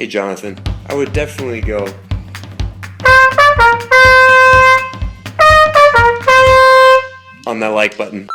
Hey Jonathan, I would definitely go on that like button.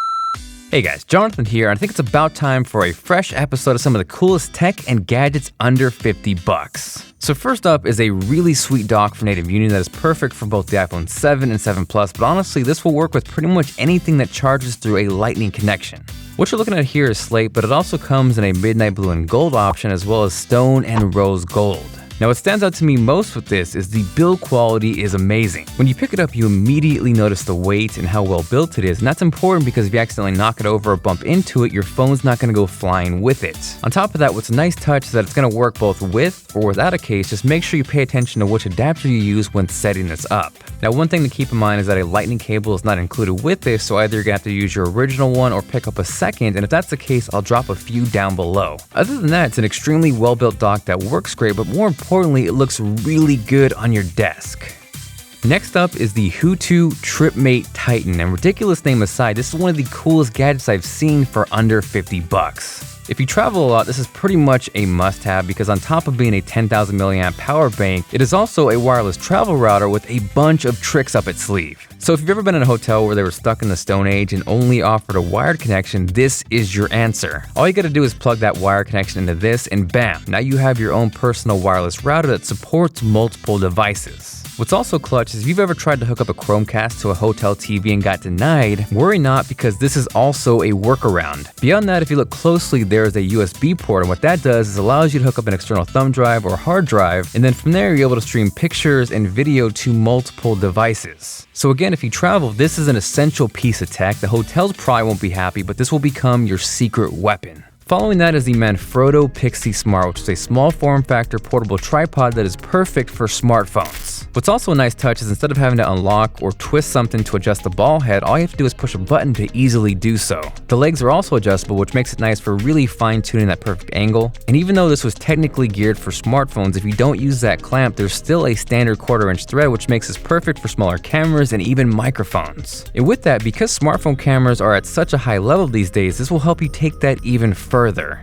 Hey guys, Jonathan here, and I think it's about time for a fresh episode of some of the coolest tech and gadgets under 50 bucks. So first up is a really sweet dock for Native Union that is perfect for both the iPhone 7 and 7 Plus, but honestly, this will work with pretty much anything that charges through a Lightning connection. What you're looking at here is slate, but it also comes in a midnight blue and gold option as well as stone and rose gold. Now what stands out to me most with this is the build quality is amazing. When you pick it up, you immediately notice the weight and how well built it is, and that's important because if you accidentally knock it over or bump into it, your phone's not going to go flying with it. On top of that, what's a nice touch is that it's going to work both with or without a case. Just make sure you pay attention to which adapter you use when setting this up. Now one thing to keep in mind is that a lightning cable is not included with this, so either you're going to have to use your original one or pick up a second, and if that's the case, I'll drop a few down below. Other than that, it's an extremely well-built dock that works great, but more importantly, it looks really good on your desk. Next up is the HDOTOO TRIPMATE Titan, and ridiculous name aside, this is one of the coolest gadgets I've seen for under 50 bucks. If you travel a lot, this is pretty much a must-have because on top of being a 10,000 milliamp power bank, it is also a wireless travel router with a bunch of tricks up its sleeve. So if you've ever been in a hotel where they were stuck in the Stone Age and only offered a wired connection, this is your answer. All you gotta do is plug that wire connection into this and bam, now you have your own personal wireless router that supports multiple devices. What's also clutch is if you've ever tried to hook up a Chromecast to a hotel TV and got denied, worry not because this is also a workaround. Beyond that, if you look closely, there is a USB port, and what that does is allows you to hook up an external thumb drive or hard drive, and then from there you're able to stream pictures and video to multiple devices. So again, if you travel, this is an essential piece of tech. The hotels probably won't be happy, but this will become your secret weapon. Following that is the MANFROTTO PIXI Smart, which is a small form factor portable tripod that is perfect for smartphones. What's also a nice touch is instead of having to unlock or twist something to adjust the ball head, all you have to do is push a button to easily do so. The legs are also adjustable, which makes it nice for really fine-tuning that perfect angle. And even though this was technically geared for smartphones, if you don't use that clamp, there's still a standard 1/4-inch thread, which makes this perfect for smaller cameras and even microphones. And with that, because smartphone cameras are at such a high level these days, this will help you take that even further.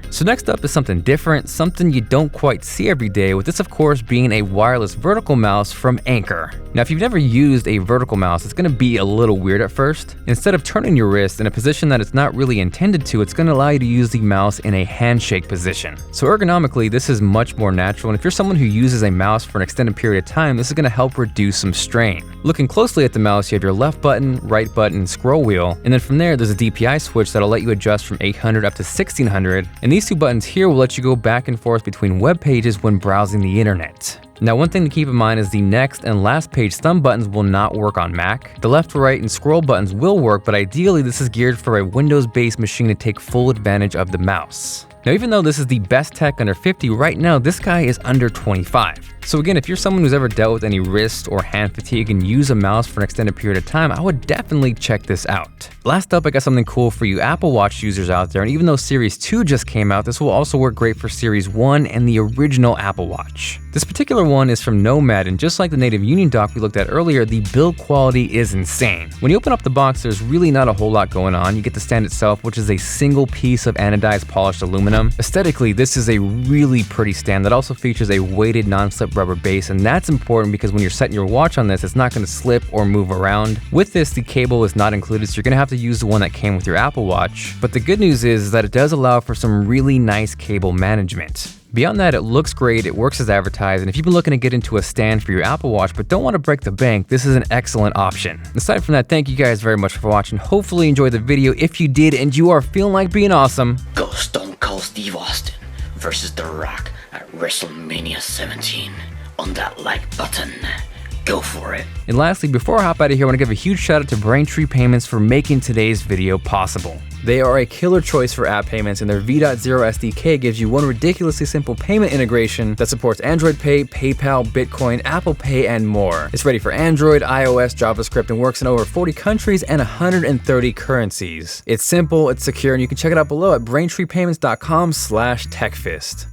So next up is something different, something you don't quite see every day, with this of course being a wireless vertical mouse from ANKER. Now if you've never used a vertical mouse, it's going to be a little weird at first. Instead of turning your wrist in a position that it's not really intended to, it's going to allow you to use the mouse in a handshake position. So ergonomically, this is much more natural, and if you're someone who uses a mouse for an extended period of time, this is going to help reduce some strain. Looking closely at the mouse, you have your left button, right button, scroll wheel, and then from there there's a DPI switch that'll let you adjust from 800 up to 1600, and these two buttons here will let you go back and forth between web pages when browsing the internet. Now one thing to keep in mind is the next and last page thumb buttons will not work on Mac. The left, right, and scroll buttons will work, but ideally this is geared for a Windows-based machine to take full advantage of the mouse. Now even though this is the best tech under 50, right now this guy is under 25. So again, if you're someone who's ever dealt with any wrist or hand fatigue and use a mouse for an extended period of time, I would definitely check this out. Last up, I got something cool for you Apple Watch users out there, and even though Series 2 just came out, this will also work great for Series 1 and the original Apple Watch. This particular one is from NOMAD, and just like the Native Union dock we looked at earlier, the build quality is insane. When you open up the box, there's really not a whole lot going on. You get the stand itself, which is a single piece of anodized polished aluminum. Aesthetically, this is a really pretty stand that also features a weighted non-slip rubber base, and that's important because when you're setting your watch on this, it's not going to slip or move around. With this, the cable is not included, so you're going to have to use the one that came with your Apple Watch. But the good news is that it does allow for some really nice cable management. Beyond that, it looks great, it works as advertised, and if you've been looking to get into a stand for your Apple Watch but don't want to break the bank, this is an excellent option. Aside from that, thank you guys very much for watching. Hopefully you enjoyed the video. If you did and you are feeling like being awesome, go Stone Cold Steve Austin versus The Rock at WrestleMania 17 on that like button. Go for it. And lastly, before I hop out of here, I want to give a huge shout out to Braintree Payments for making today's video possible. They are a killer choice for app payments, and their V.0 SDK gives you one ridiculously simple payment integration that supports Android Pay, PayPal, Bitcoin, Apple Pay, and more. It's ready for Android, iOS, JavaScript, and works in over 40 countries and 130 currencies. It's simple, it's secure, and you can check it out below at braintreepayments.com/techfist.